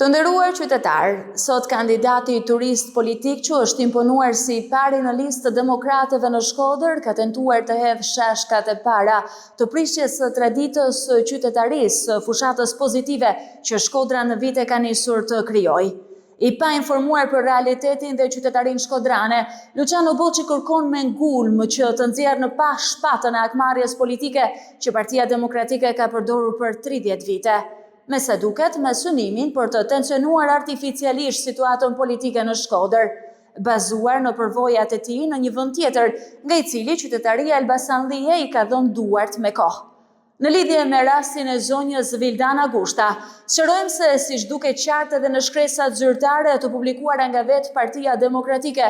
Të nderuar qytetar, sot kandidati turist politik që është imponuar si pari në listë të demokratëve në Shkodër ka tentuar të hedhë shashkat e para të prishjes së traditës qytetarisë, fushatës pozitive që Shkodra në vite ka nisur të krijojë. I pa informuar për realitetin dhe qytetarin shkodrane, Luciano Boçi kërkon me ngulm që të nxjerrë në pa shpatën e akmarrjes politike që Partia Demokratike ka përdorur për 30 vite. Me sa duket, me synimin për të tensionuar artificialisht situatën politike në Shkodër, bazuar në përvojat e tij në një vend tjetër, nga i cili qytetaria Elbasanllie i ka dhënë duart me kohë. Në lidhje me rastin e zonjës Vildana Gushta, shërojmë se siç duket qartë edhe në shkresat zyrtare të publikuara nga vetë Partia Demokratike,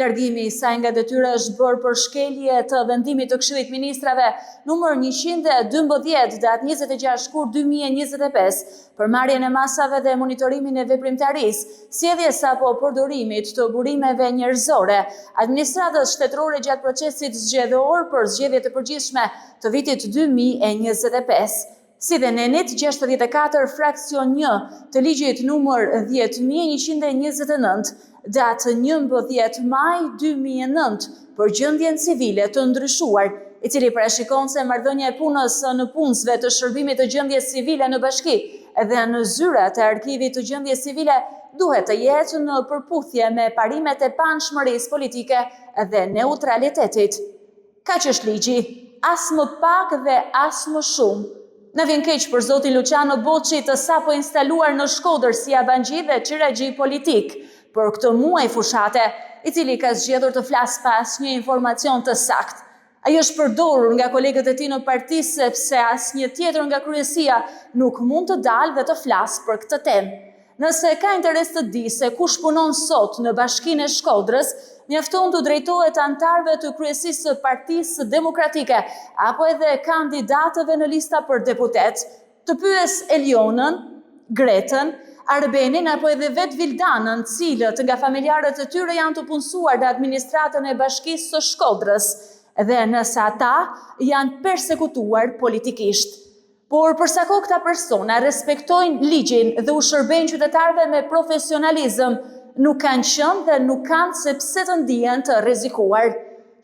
largimi i saj nga detyra është bërë për shkelje të vendimit të Këshillit Ministrave numër 112 datë 26 shkurt 2025 për marrjen e masave dhe monitorimin e veprimtarisë, sjelljes apo përdorimit të burimeve njerëzore, administratës shtetërore gjatë procesit zgjedhor për zgjedhjet e përgjithshme të vitit 2025. Si dhe nenit 64 fraksion 1 të ligjit numër 10.129, datë 11 maj 2009 për gjendjen civile të ndryshuar, i cili parashikon se marrëdhënia e punës në punësve të shërbimit të gjendjes civile në bashki dhe në zyrat e arkivit të gjendjes civile duhet të jetë në përputhje me parimet e panshmërisë politike dhe neutralitetit. Kaq është ligji, as më pak dhe as më shumë. Në vjen keq për zotin Luciano Boçi të sapo instaluar në Shkodër si abanxhi dhe çiraxhi politik për këtë muaj fushate, i cili ka zgjedhur të flasë pas një informacion të saktë. Ai është përdorur nga kolegët e tij në parti sepse asnjë tjetër nga kryesia nuk mund të dalë dhe të flasë për këtë temë. Nëse ka interes të di se kush punon sot në Bashkinë e Shkodrës, mjafton të drejtohet antarëve të kryesisë së Partisë Demokratike apo edhe kandidatëve në lista për deputet, të pyes Elionën, Gretën, Arbenin apo edhe vetë Vildanën, cilët nga familjarët e tyre janë të punësuar në administratën e Bashkisë së Shkodrës, dhe nëse ata janë persekutuar politikisht. Por përsa kohë këta persona respektojnë ligjin dhe u shërbejnë qytetarëve me profesionalizëm, nuk kanë qenë dhe nuk kanë sepse të ndihen të rrezikuar.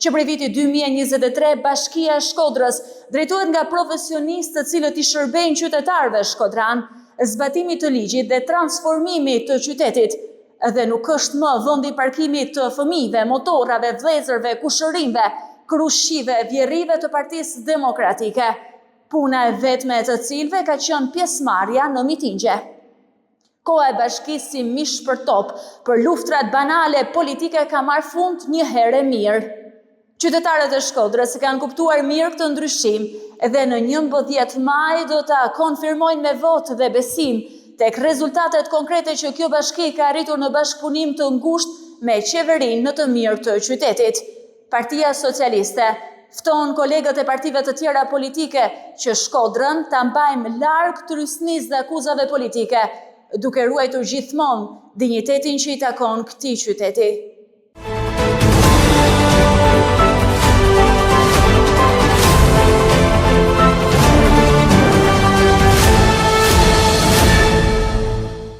Që prej vitit 2023 Bashkia e Shkodrës drejtohet nga profesionistë të cilët i shërbejnë qytetarëve shkodran, zbatimit të ligjit dhe transformimit të qytetit, dhe nuk është më vendi parkimit të fëmijëve, motorrave, vëllezërve, kushërinjve, krushive, vjerrive të Partisë Demokratike, puna e vetme të cilëve ka qenë pjesëmarrja në mitingje. Koha e bashkisë si mish për top, për luftrat banale politike ka marrë fund një herë mirë. Qytetarët e Shkodrës kanë kuptuar mirë këtë ndryshim dhe në 11 maj do ta konfirmojnë me votë dhe besim tek rezultatet konkrete që kjo bashki ka arritur në bashkëpunim të ngushtë me qeverinë në të mirë të qytetit. Partia Socialiste fton kolegët e partive të tjera politike që Shkodrën ta mbajmë larg trysnisë dhe akuzave politike, duke ruajtur gjithmonë dinjitetin që i takon këtij qyteti.